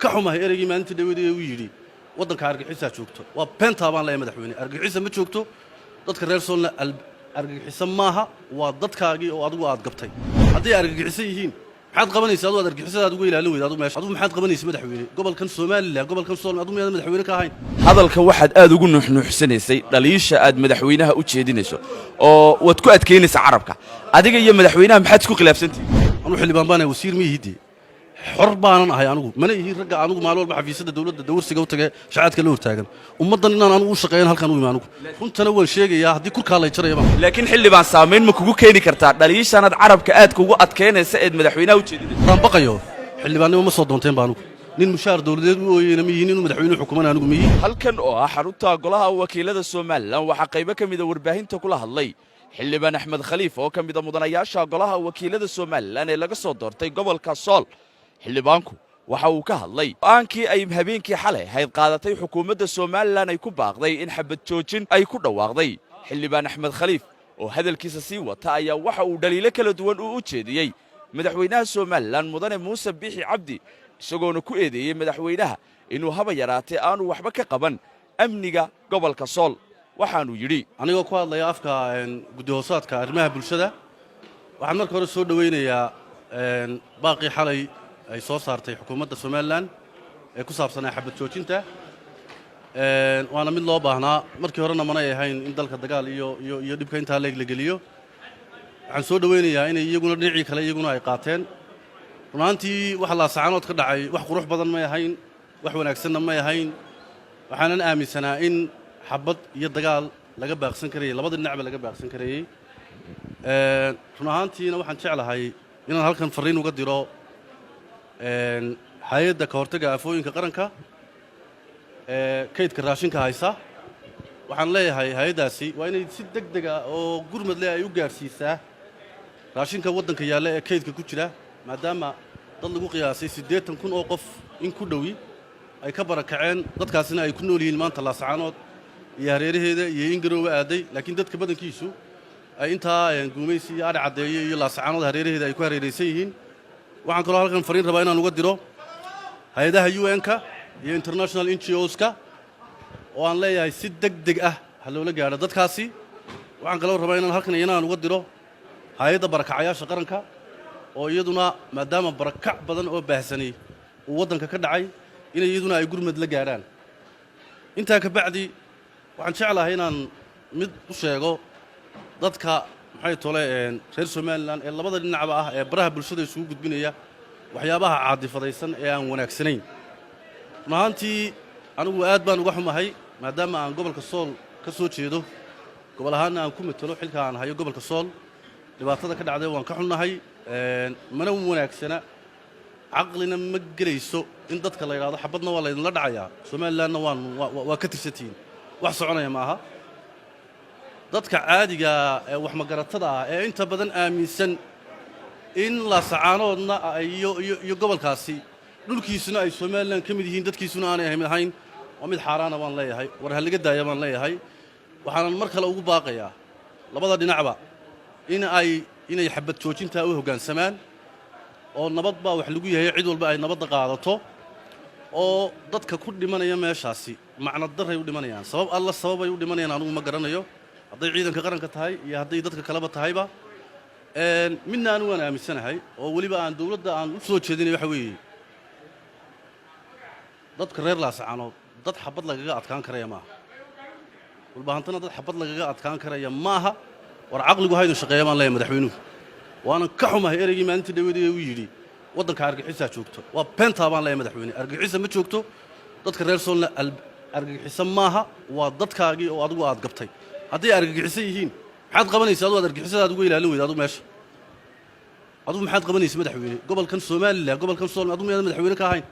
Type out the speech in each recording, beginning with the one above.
كحومه eraygi maalintii dhaweeyay uu yiri wadanka argagixisa joogto waa beenta baan leeyahay madaxweyne argagixisa ma joogto dadka reer Soomaaliya argagixisa maaha waa dadkaagii oo adigu aad gabtay hadii argagixisa yihiin maxaad qabanaysaa adigu argagixisada adigu ilaalin weydaad adigu meesha adigu maxaad qabanaysaa madaxweyne gobolkan Soomaaliland gobolkan Soomaaliland adigu miyada madaxweyne ka ahayn hadalka waxaad aad ugu nuuxnuuxsanaysay dhaliisha aad madaxweynaha u jeedinayso oo wad ku adkeynaysaa carabka adiga iyo madaxweynaha maxaad isku khilaafsantii anu xilibaan baan wasiir miyihiidii حر بانن هاي أنو من هي رجع أنو معلول بحفيسة الدولة الدور سجوا تجا شعات كلور تاجن ومضن إن أنا وشقيان هالكانوا يمانو كنت أنا أول شيء يا هدي كل كلا يشري يبان لكن حلي بان سامين مكوجو كيني كرتار دليش أنا عرب كأد كوجو أتكين السيد مدحوينا وتشديد رام بقى يو حلي بانه ما صدقون تين بانو نين مشار دولة وينميين ومدحوين الحكومة أنا مي هل كان حروتها قلها وكيل هذا السومال لو حقيبك من دور باهين تقولها الله حلي بان أحمد خليفة وكان بيدا مدنياشا قلها وكيل هذا السومال أنا لقى صدر تي قبل كسال حلي بانكو waxa uu ka hadlay aankii ay habeenkii xalay hayd qaadatay xukuumadda Soomaaliland ay ku baaqday in xabad joojin ay ku dhawaaqday xildhibaan Axmed Khaliif oo hadalkiisa sii wata ayaa waxa uu dhaliilo kala duwan u jeediyay madaxweynaha Soomaaliland mudane Muuse Biixi Cabdi isagoona ku eedeeyay madaxweynaha inuu haba yaraatay aanu waxba ka qaban amniga gobolka Sool waxaanu yiri anigoo ku hadlaya afka gudoosaadka arrimaha bulshada waxaan markii hore soo dhaweynayaa baaqi xalay ay soo saartay xukuumadda Soomaaliland ee ku saabsan xabad joojinta waana mid loo baahnaa markii horena mana ay ahayn in dalka dagaal iyo dhibka inta la geliyo waxaan soo dhaweynayaa in iyaguna dhinacii kale iyaguna ay qaateen runtii waxa la saacanood ka dhacay wax qurux badan ma ahayn wax wanaagsanna ma ahayn waxaanan aaminsanaa in xabad iyo dagaal laga baaqsan karay labada dhinacba laga baaqsan karay runtiina waxaan jeclahay inaan halkan fariin uga diro hay'adda ka hortagga aafooyinka qaranka kaydka raashinka haysa waxaan leeyahay hay'adaasi waa inay si degdeg ah oo gurmad leh ay u gaarsiisaa raashinka waddanka yaalla ee kaydka ku jira maadaama dad lagu qiyaasay 80,000 oo qof in ku dhawi ay ka barakaceen dadkaasina ay ku nool yihiin maanta laasacaanood iyo hareeraheeda iyo ingarooba aaday laakiin dadka badankiisu ay intaa guumaysi iyo adhi cadeeyo iyo laasacaanood hareeraheeda ay ku hareeraysan yihiin waxaan kaloo halkan fariin rabaa inaan uga diro hay'adaha UN-ka iyo international NGOs-ka oo aan leeyahay si degdeg ah hal loola gaaro dadkaasi waxaan kaloo rabaa inaan halkan inaan uga diro hay'adda barakacayaasha qaranka oo iyaduna maadaama barakac badan oo baahsanay uu waddanka ka dhacay in iyaduna ay gurmad la gaaraan intaa ka bacdi waxaan jeclahay inaan mid u sheego dadka maxay tole reer Soomaaliland ee labada dhinacba ah ee baraha bulshada isugu gudbinaya waxyaabaha caadifadaysan ee aan wanaagsanayn maantii anigu aad baan uga xumahay maadaama aan gobolka Sool ka soo jeedo gobol ahaan aan ku metelo xilka aan hayo gobolka Sool dhibaatada ka dhacday waan ka xunahay mana wanaagsana aqlina ma gelayso in dadka la yiraahdo xabadna waa la idin la dhacayaa Soomaalilandna waa ka tirsatiin wax soconaya maaha dadka caadiga ee wax magaratada ah ee inta badan aaminsan in la sacaanoodna iyo gobolkaasi dhulkiisuna ay Soomaaliland ka mid yihiin dadkiisuna aanay ahayn waa mid xaaraana baan leeyahay war hal laga daaya baan leeyahay waxaan mar kale ugu baaqayaa labada dhinacba inay xabad joojinta u hoggaansamaan oo nabad baa wax lagu yahay cid walba ay nabadda qaadato oo dadka ku dhimanaya meeshaasi macna daray u dhimanayaan sabab alla sababay u dhimanayaan anigu ma garanayo hadday ciidanka qaranka tahay iyo hadday dadka kaleba tahayba midna anigu waan aaminsanahay oo weliba aan dawladda aan u soo jeedinay waxa weeye dadka reer laasacaanood dad xabad lagaga adkaan karaya maaha walbaahantana dad xabad lagaga adkaan karaya maaha war caqligu haydu shaqeeya baan leeyahay madaxweynuhu waanan ka xumahay eraygii maalintii dhaweeyay uu yiri waddanka argagixisa joogto waa beenta baan leeyahay madaxweyne argagixisa ma joogto dadka reer Soomaaliland argagixisa maaha waa dadkaagii oo adigu aad gabtay haddii argagixisa yihiin maxaad qabanaysaa adigu argagixisada adigu ilaalin weydaad adigu meesha adigu maxaad qabanaysaa madaxweyne gobolkan Soomaaliland gobolkan Sool adigu miyada madaxweyne ka ahayn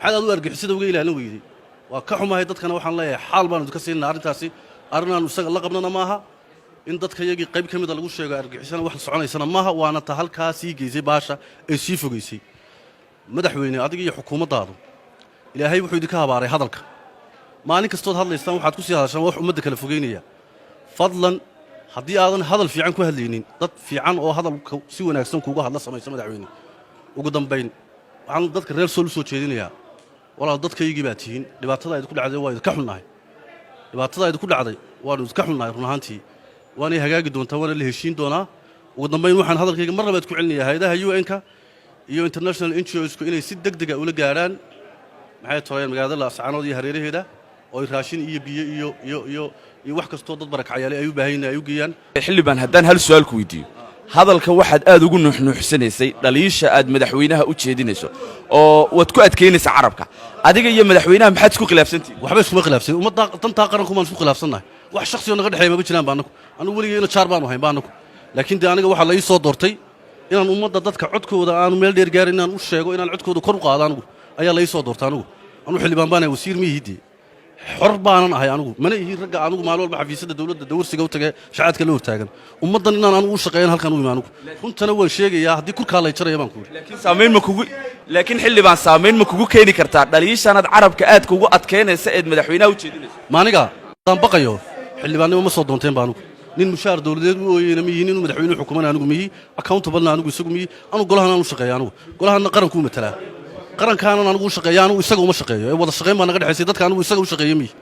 maxaad adigu argagixisada uga ilaalin weyday waa ka xumahay dadkana waxaan leeyahay xaal baan idinka siinaa arrintaasi arrinaan isaga la qabnana maaha in dadka iyagii qayb ka mid ah lagu sheego argagixisana wax soconaysana maaha waana ta halkaasi geysay baasha ee sii fogeysay madaxweyne adiga iyo xukuumaddaadu ilaahay wuxuu idinka habaaray hadalka maalin kastood hadlaysaan waxaad ku sii hadashaan wax ummadda kala fogeynaya fadlan haddii aadan hadal fiican ku hadlaynin dad fiican oo hadalka si wanaagsan kuuga hadla samaysa madaxweyne ugu dambayn waxaan dadka reer sool u soo jeedinayaa walaal dadkaygii baa tihiin dhibaatada ay ku dhacday waa idinka xunnahay dhibaatada ay ku dhacday waa idinka xunnahay run ahaantii waanay hagaagi doontaa waana la heshiin doonaa ugu dambayn waxaan hadalkayga mar labaad ku celinayaa hay'adaha UN-ka iyo international NGOs-ku inay si degdeg ah ula gaaraan maxay tahay magaalada Laascaanood iyo hareeraheeda oo raashin iyo biyo iyo wax kastoo dad barakacayaalay ay u baahan yihiin ay u geeyaan xildhibaan haddaan hal su'aal ku weydiiyo hadalka waxaad aad ugu nuuxnuuxsanaysay dhaliisha aad madaxweynaha u jeedinayso oo waad ku adkeynaysa carabka adiga iyo madaxweynaha maxaad isku khilaafsantihiin waxba iskuma khilaafsan ummadda dantaa qaranku maan isku khilaafsannahay wax shakhsi oo naga dhexeeya ma jiraan baa anagu weligeyna jaar baanu hayn baa anagu laakiin dee aniga waxaa la ii soo doortay inaan ummadda dadka codkooda aanu meel dheer gaarin inaan u sheego inaan codkooda kor u qaado anigu ayaa la ii soo doortay anigu xildhibaan baan ahay wasiir ma ihidii xor baanan ahay anigu mana ihi ragga anigu maalin walba xafiisyada dawladda dawarsiga u tagay shacaadka la hortaagan ummaddan inaan anigu u shaqeeyan halkan u imi anigu runtana waan sheegayaa haddii kurkaa lay jaraya baan ku yidhi laakiin xildhibaan saamayn ma kugu keeni kartaa dhaliishanaad carabka aad kugu adkeynaysa eed madaxweynaha u jeedinayso maaniga haddaan baqayo xildhibaannimo ma soo doonteen ba anigu nin mushaar dawladeed u ooyeyna miyihi nin madaxweynuhu xukumana anigu miyihi accountable-na anigu isagu miyihi anigu golahan aan u shaqeeya anigu golahanna qaranku u matalaa qarankaana anigu u shaqeeya anigu isaga uma shaqeeyo ee wada shaqeyn baa naga dhexaysay dadka anigu isaga u shaqeeya miyihi